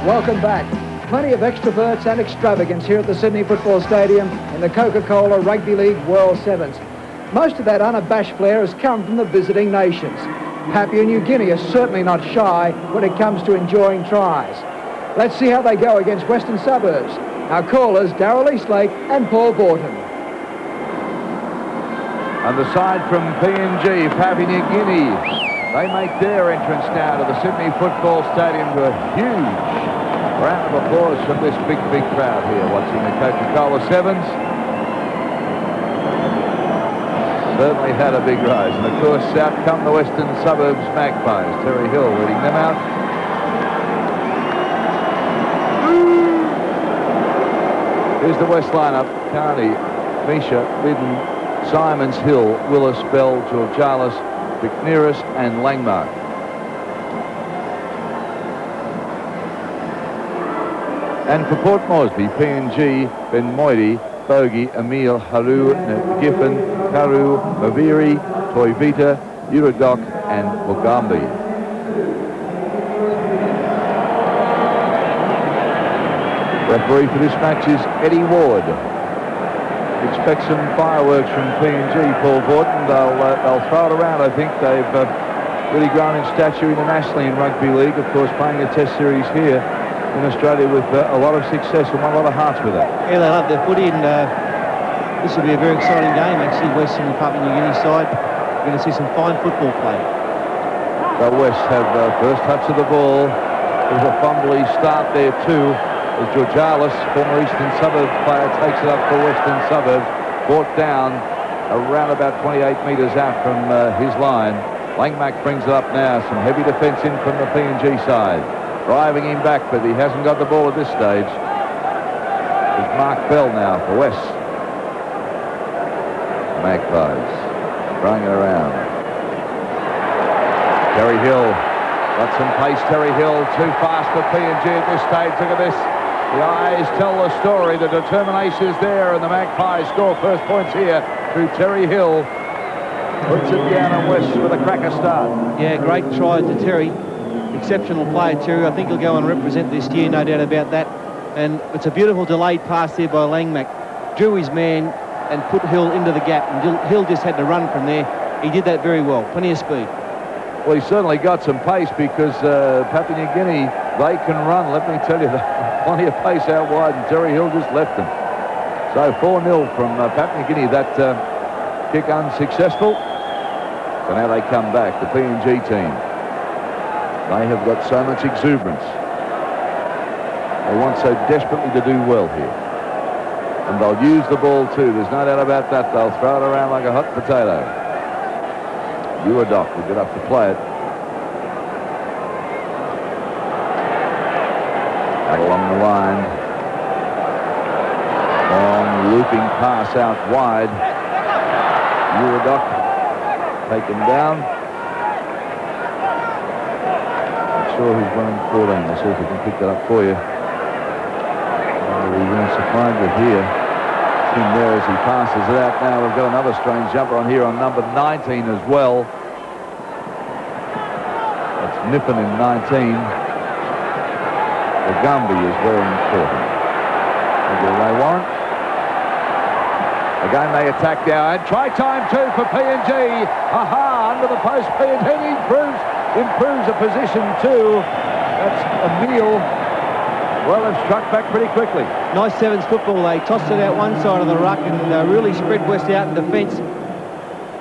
Welcome back. Plenty of extroverts and extravagance here at the Sydney Football Stadium in the Coca-Cola Rugby League World Sevens. Most of that unabashed flair has come from the visiting nations. Papua New Guinea is certainly not shy when it comes to enjoying tries. Let's see how they go against Western Suburbs. Our callers, Darryl Eastlake and Paul Borton. On the side from PNG, Papua New Guinea, they make their entrance now to the Sydney Football Stadium to a huge round of applause from this big crowd here watching the Coca-Cola Sevens. Certainly had a big rise. And of course, out come the Western Suburbs Magpies. Terry Hill leading them out. Here's the West lineup. Carney, Misha, Lidden, Simons, Hill, Willis, Bell, Georgialis, McNeiris and Langmark. And for Port Moresby, PNG, Ben Moidi, Bogey, Emil, Haru, Giffen, Karu, Maviri, Toivita, Uradok and Mugambi. Referee for this match is Eddie Ward. Expect some fireworks from PNG, Paul Borton. They'll throw it around. I think they've really grown in stature internationally in Rugby League. Of course, playing a test series here in Australia with a lot of success and won a lot of hearts with it. Yeah, they love their footy, and this will be a very exciting game, actually. West and the Papua New Guinea side. We're going to see some fine football play. The West have first touch of the ball. There's a fumbly start there too. As Georgialis, former Eastern Suburbs player, takes it up for Western Suburbs. Brought down around about 28 metres out from his line. Langmack brings it up now. Some heavy defence in from the PNG side. Driving him back, but he hasn't got the ball at this stage. It's Mark Bell now for West. Magpies throwing it around. Terry Hill got some pace. Terry Hill too fast for PNG at this stage. Look at this. The eyes tell the story. The determination is there, and the Magpies score first points here through Terry Hill. Puts it down on West with a cracker start. Yeah, great try to Terry. Exceptional player, Terry. I think he'll go and represent this year, no doubt about that. And it's a beautiful delayed pass there by Langmack. Drew his man and put Hill into the gap, and Hill just had to run from there. He did that very well. Plenty of speed. Well, he certainly got some pace because Papua New Guinea, they can run. Let me tell you, plenty of pace out wide, and Terry Hill just left them. So 4-0 from Papua New Guinea. That kick unsuccessful. So now they come back, the PNG team. They have got so much exuberance. They want so desperately to do well here. And they'll use the ball too. There's no doubt about that. They'll throw it around like a hot potato. Uradok will get up to play it. Out along the line. Long looping pass out wide. Uradok taken down. Not sure who's running 14. I'll see if we can pick that up for you. We weren't surprised with here. In there as he passes it out now. We've got another strange jumper on here on number 19 as well. That's Nippon in 19. The Gumby is wearing 40. They want. Again they attack now, and try time too for PNG. Aha, under the post, PNG improves the position too. That's Emil. Well, they've struck back pretty quickly. Nice Sevens football. They tossed it out one side of the ruck and really spread West out in defence.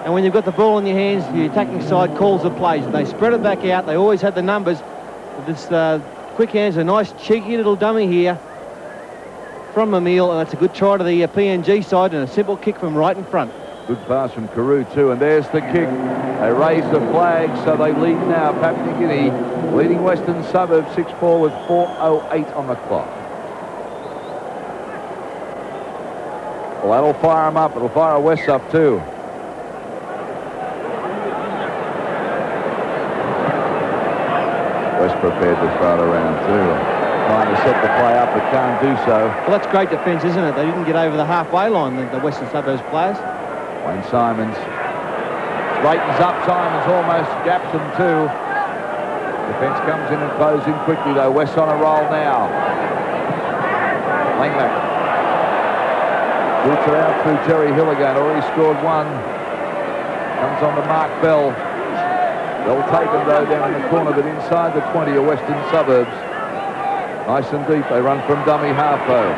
And when you've got the ball in your hands, the attacking side calls the plays. They spread it back out. They always had the numbers. But this quick hands, a nice cheeky little dummy here from Emil, and that's a good try to the PNG side and a simple kick from right in front. Good pass from Carew too, and there's the kick. They raise the flag, so they lead now. Papua New Guinea leading Western Suburbs 6-4 with 4:08 on the clock. Well, that'll fire them up. It'll fire West up too. West prepared to throw it around too. Trying to set the play up, but can't do so. Well, that's great defence, isn't it? They didn't get over the halfway line, the Western Suburbs players. Wayne Simons straightens up. Simons almost gaps him too. Defence comes in and closes in quickly, though. West on a roll now. Langmack. Shoots her out through Terry Hill again. Already scored one. Comes on to Mark Bell. They'll take him, though, down in the corner, but inside the 20 of Western Suburbs. Nice and deep. They run from dummy half, though.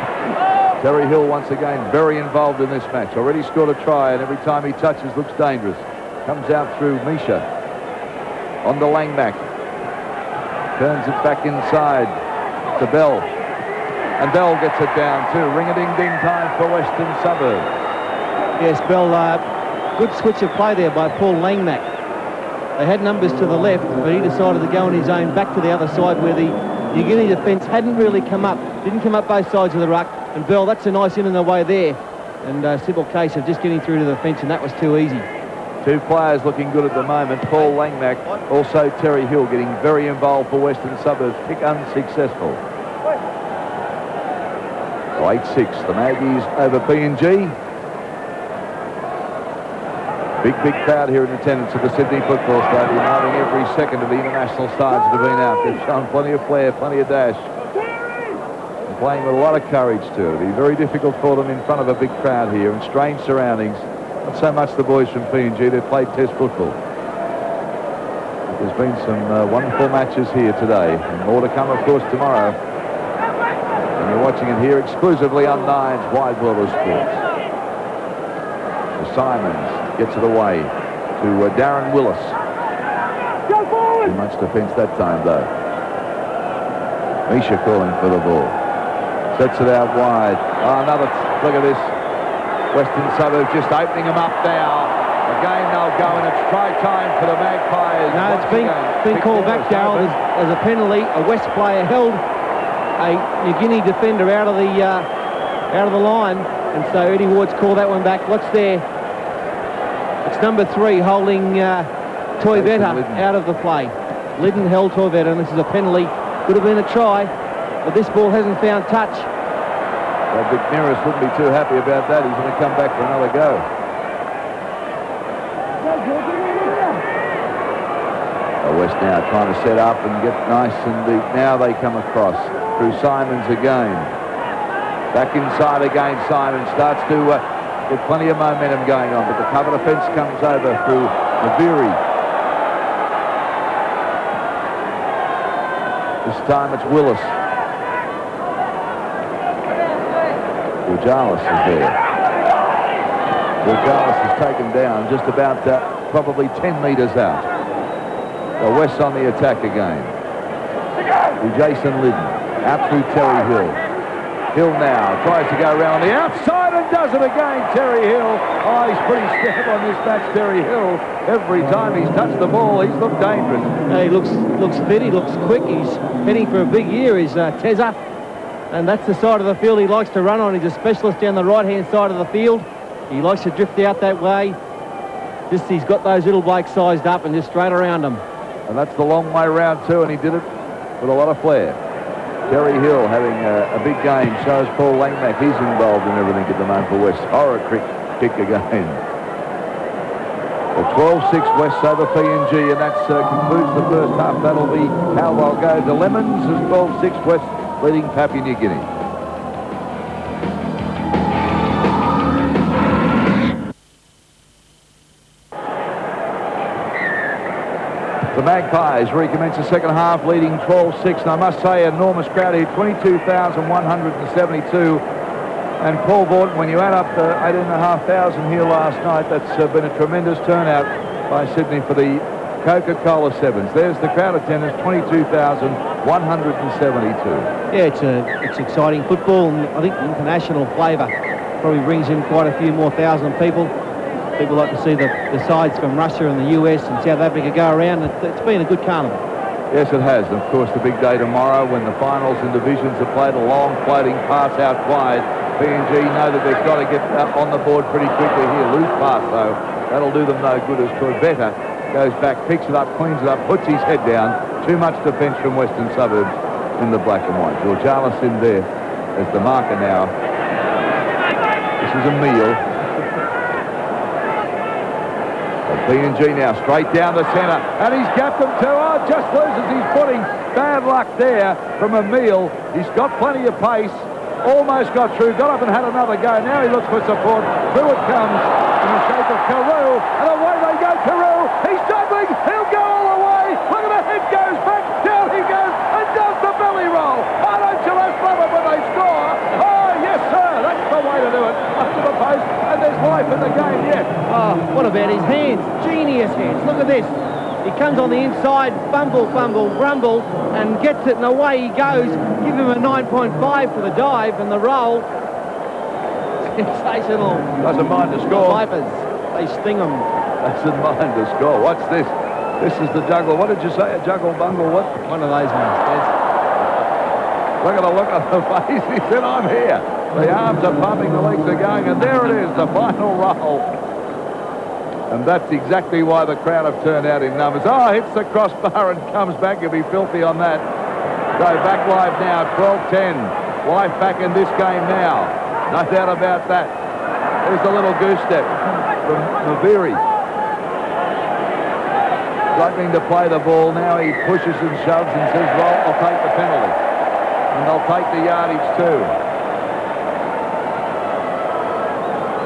Terry Hill, once again, very involved in this match. Already scored a try, and every time he touches, looks dangerous. Comes out through Misha. On to Langmack. Turns it back inside to Bell. And Bell gets it down, too. Ring-a-ding-ding time for Western Suburbs. Yes, Bell, good switch of play there by Paul Langmack. They had numbers to the left, but he decided to go on his own back to the other side where the New Guinea defence hadn't really come up. Didn't come up both sides of the ruck. And Bell, that's a nice in and away there. And a simple case of just getting through to the fence, and that was too easy. Two players looking good at the moment. Paul Langmack, also Terry Hill, getting very involved for Western Suburbs. Kick unsuccessful. 8-6, the Magpies over PNG. Big crowd here in attendance at the Sydney Football Stadium, loving every second of the international sides that have been out. They've shown plenty of flair, plenty of dash. And playing with a lot of courage too. It'll be very difficult for them in front of a big crowd here in strange surroundings. Not so much the boys from PNG, they've played Test football. But there's been some wonderful matches here today, and more to come, of course, tomorrow. And you're watching it here exclusively on Nine's Wide World of Sports. So Simons gets it away to Darren Willis. Too much defence that time, though. Misha calling for the ball. Sets it out wide. Oh, another look at this. Western Suburbs just opening them up now. Again, they'll go, and it's try time for the Magpies. No, it's been called back, Darryl. There's a penalty. A West player held a New Guinea defender out of the line, and so Eddie Ward's called that one back. What's there? It's number 3 holding Toivetta out of the play. Liddon held Toivetta, and this is a penalty. Could have been a try, but this ball hasn't found touch. Well, McNeris wouldn't be too happy about that. He's going to come back for another go. West now trying to set up and get nice and deep. Now they come across through Simons again. Back inside again, Simons starts to get plenty of momentum going on, but the cover defence comes over through Maviri. This time it's Willis. Georgalis is there. Georgalis is taken down just about probably 10 metres out. So West on the attack again. To Jason Liddon. Out through Terry Hill. Hill now tries to go around the outside and does it again, Terry Hill. Oh, he's pretty stiff on this match, Terry Hill. Every time he's touched the ball, he's looked dangerous. He looks fit, he looks quick. He's heading for a big year, is Tezza. And that's the side of the field he likes to run on. He's a specialist down the right-hand side of the field. He likes to drift out that way. Just he's got those little blokes sized up and just straight around them. And that's the long way round too, and he did it with a lot of flair. Terry Hill having a big game. Shows Paul Langmack. He's involved in everything at the moment for West. Horror kick again. The 12-6 West over PNG, and that concludes the first half. That'll be how they'll go. The Lemons is 12-6 West leading Papua New Guinea. The Magpies recommence the second half, leading 12-6. And I must say, enormous crowd here, 22,172. And Paul Vorton, when you add up the 8,500 here last night, that's been a tremendous turnout by Sydney for the Coca-Cola Sevens. There's the crowd attendance, 22,172. Yeah, it's exciting football, and I think the international flavour probably brings in quite a few more thousand people. People like to see the sides from Russia and the US and South Africa go around. It's been a good carnival. Yes, it has. And of course, the big day tomorrow when the finals and divisions are played, a long floating pass out wide. PNG know that they've got to get on the board pretty quickly here. Loose pass, though. That'll do them no good as Toivetta goes back, picks it up, cleans it up, puts his head down. Too much defence from Western Suburbs in the black and white. Georgalis in there as the marker now. This is a meal. PNG now straight down the centre, and he's gapped him too. Oh, just loses his footing. Bad luck there from Emile. He's got plenty of pace. Almost got through, got up and had another go. Now he looks for support. Through it comes in the shape of Carew, and away they go. Carew, he's juggling. He'll go all the way. Look at the head goes back. Down he goes and does the belly roll. Oh, don't you love it when they score? Oh, yes, sir. That's the way to do it. Under the post, and there's life in the game yet. Oh, what about his hands? Genius hands. Look at this. He comes on the inside, fumble, grumble, and gets it, and away he goes. Give him a 9.5 for the dive and the roll. Sensational. Doesn't mind the score. Vipers, they sting them. Doesn't mind the score. What's this? This is the juggle. What did you say? A juggle bungle? What? One of those ones. Yes. Look at the look on the face. He said, I'm here. The arms are pumping, the legs are going, and there it is, the final roll. And that's exactly why the crowd have turned out in numbers. Oh, hits the crossbar and comes back. He'll be filthy on that. So back live now, 12-10. Live back in this game now. No doubt about that. There's the little goose step from Maviri. Struggling to play the ball. Now he pushes and shoves and says, well, I'll take the penalty. And they'll take the yardage too.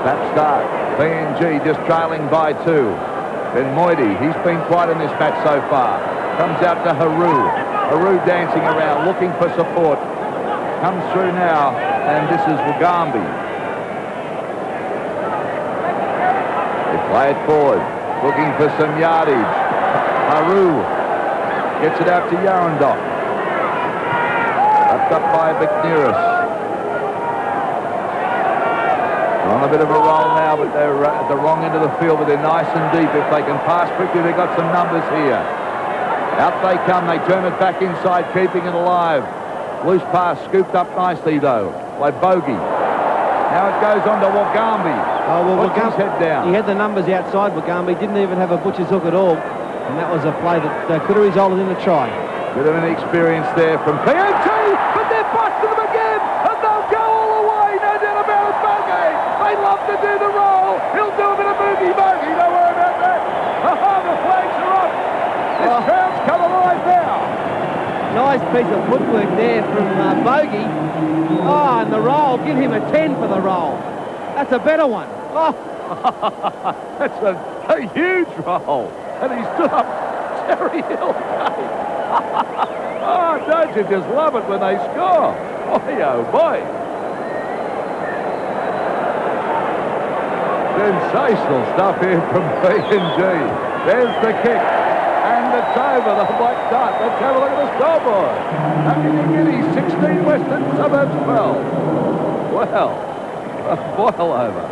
That start. PNG just trailing by 2. Then Moidi, he's been quiet in this match so far. Comes out to Haru. Haru dancing around, looking for support. Comes through now, and this is Wagambi. They play it forward, looking for some yardage. Haru gets it out to Yarandok. Wrapped up by McNearus. On a bit of a roll now, but they're at the wrong end of the field, but they're nice and deep. If they can pass quickly, they've got some numbers here. Out they come. They turn it back inside, keeping it alive. Loose pass, scooped up nicely, though, by Bogey. Now it goes on to Wagambi. Oh, well, Puts his head down. He had the numbers outside Wagambi. Didn't even have a butcher's hook at all. And that was a play that could have resulted in a try. Bit of an experience there from PNG, but they're busting them again, and they'll go all the way. No doubt about it, Bogey. They love to do the roll. He'll do a bit of boogie. Don't worry about that. Oh, the flags are up. This crowd's come alive now. Nice piece of footwork there from Bogey. Oh, and the roll. Give him a 10 for the roll. That's a better one. Oh. That's a huge roll. And he stood up Terry Hill. Oh, don't you just love it when they score? Boy, oh boy. Sensational stuff here from PNG. There's the kick. And it's over the black dot. Let's have a look at the scoreboard. Papua New Guinea 16, Western Suburbs 12. Well, a boil over.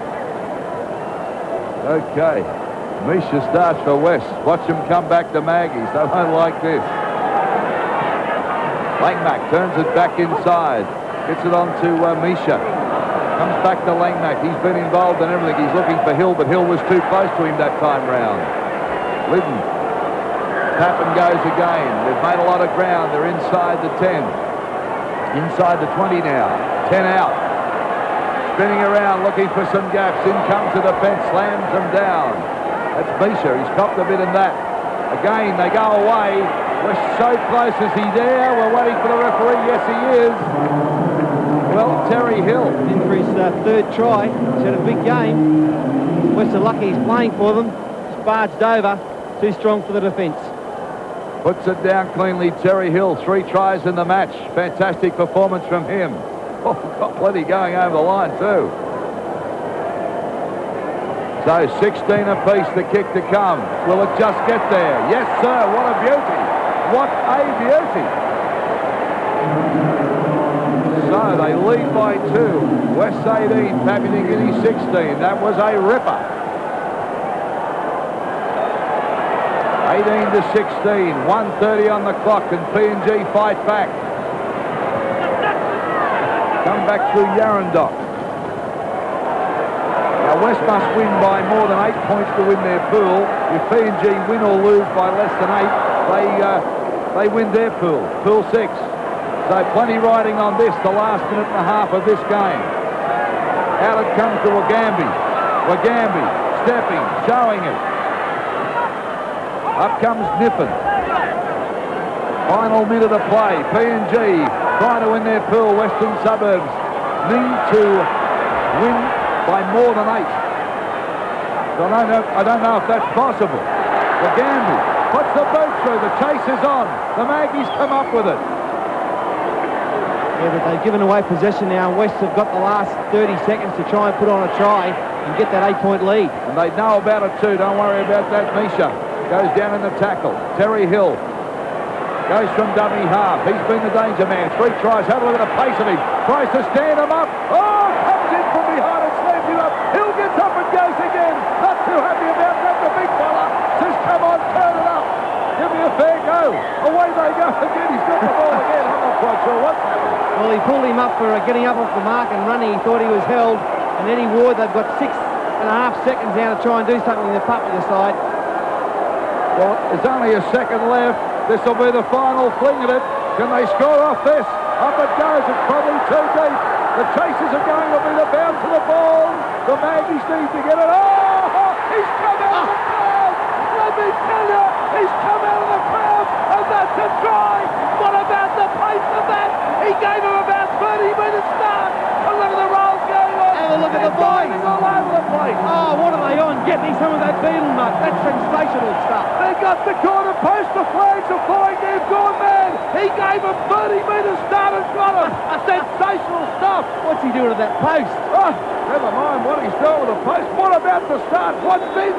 Okay. Misha starts for West. Watch him come back to Maggies. They won't like this. Langmack turns it back inside. Gets it on to Misha. Comes back to Langmack. He's been involved in everything. He's looking for Hill, but Hill was too close to him that time round. Liddon. Tap and goes again. They've made a lot of ground. They're inside the 10. Inside the 20 now. 10 out. Spinning around, looking for some gaps. In comes the defence. Slams them down. That's Misha. He's copped a bit in that. Again, they go away. We're so close. Is he there? We're waiting for the referee. Yes, he is. Well, Terry Hill. In for his third try. He's had a big game. West are lucky he's playing for them. It's barged over. Too strong for the defence. Puts it down cleanly. Terry Hill, 3 tries in the match. Fantastic performance from him. Oh, got plenty going over the line, too. So 16 apiece, the kick to come. Will it just get there? Yes, sir. What a beauty. What a beauty. So they lead by 2. West 18, Papua New Guinea 16. That was a ripper. 18 to 16. 1:30 on the clock, and PNG fight back. Come back through Yarandok. Now West must win by more than 8 points to win their pool. If PNG win or lose by less than 8, they win their pool. Pool 6. So plenty riding on this, the last minute and a half of this game. Out it comes to Wagambi. Wagambi stepping, showing it. Up comes Niffen. Final minute of play. PNG trying to win their pool. Western Suburbs need to win by more than 8. So I don't know if that's possible. The Gamby puts the boot through. The chase is on. The Magpies come up with it. Yeah, but they've given away possession now, and West have got the last 30 seconds to try and put on a try and get that 8-point lead. And they know about it too. Don't worry about that. Misha goes down in the tackle. Terry Hill goes from dummy half. He's been the danger man. 3 tries. Have a look at the pace of him. Tries to stand him up. Oh, comes in from behind and slams him up. Hill gets up and goes again. Not too happy about that. The big fella says, come on, turn it up. Give me a fair go. Away they go again. He's got the ball again. I'm not quite sure what's happening. Well, he pulled him up for getting up off the mark and running. He thought he was held. And Eddie Ward, they've got 6.5 seconds now to try and do something in the Papua side. Well, there's only a second left. This will be the final fling at it. Can they score off this? Up it goes. It's probably too deep. The chasers are going to be the bounce of the ball. The Magpies need to get it. Oh, he's come out of the crowd. Let me tell you, he's come out of the crowd, and that's a try. What about the pace of that? He gave him about 30 minutes start. And look at the rolls going on. Have a look at the boys. All over the place. Oh, what are they on? Get me some of that beetle nut. That's sensational stuff. They got the corner post. The flags are flying. They've gone mad. He gave him 30 metres start and got him. Sensational stuff. What's he doing to that post? Oh, never mind what he's doing with the post. What about the start? What then?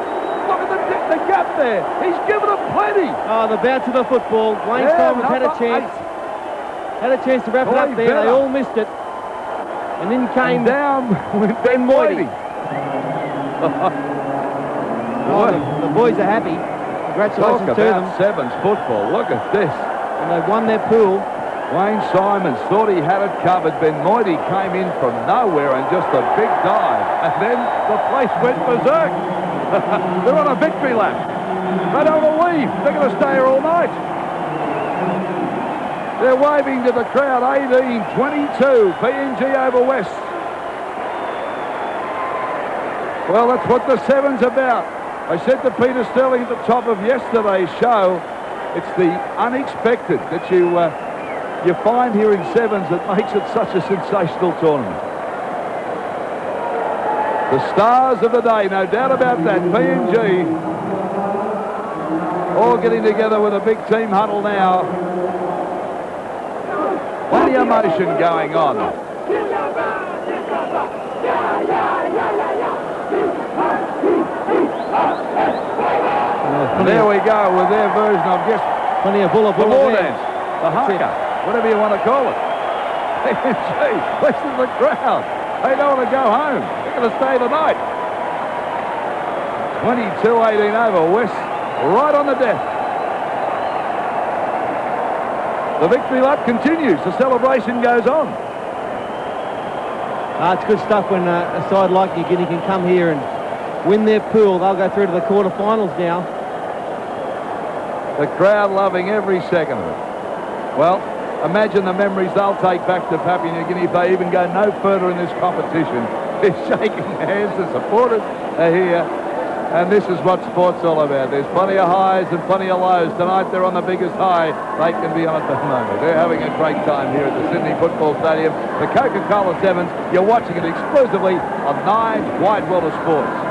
Look at the gap there. He's given them plenty. Oh, the bounce of the football. Wayne Simons had a chance. 8. Had a chance to wrap it up there. They all missed it. And then came down with Ben Moidy. The boys are happy. Congratulations to them. Sevens football. Look at this. And they've won their pool. Wayne Simons thought he had it covered. Ben Moidy came in from nowhere and just a big dive. And then the place went berserk. They're on a victory lap. They don't want to leave. They're going to stay here all night. They're waving to the crowd. 18-22. PNG over West. Well, that's what the Sevens about. I said to Peter Sterling at the top of yesterday's show, it's the unexpected that you find here in Sevens that makes it such a sensational tournament. The stars of the day, no doubt about that. PNG all getting together with a big team huddle now. Plenty of motion going on. And there we go with their version of just Plenty of bulla the war dance. dance, the haka, whatever you want to call it. PNG, listen to the crowd. They don't want to go home. They're going to stay the night. 22-18 over West, right on the death. The victory lap continues. The celebration goes on. It's good stuff when a side like New Guinea can come here and win their pool. They'll go through to the quarterfinals now. The crowd loving every second of it. Well, imagine the memories they'll take back to Papua New Guinea if they even go no further in this competition. They're shaking hands, the supporters are here, and this is what sport's all about. There's plenty of highs and plenty of lows. Tonight they're on the biggest high they can be on at the moment. They're having a great time here at the Sydney Football Stadium. The Coca-Cola Sevens, you're watching it exclusively on 9 Wide World of Sports.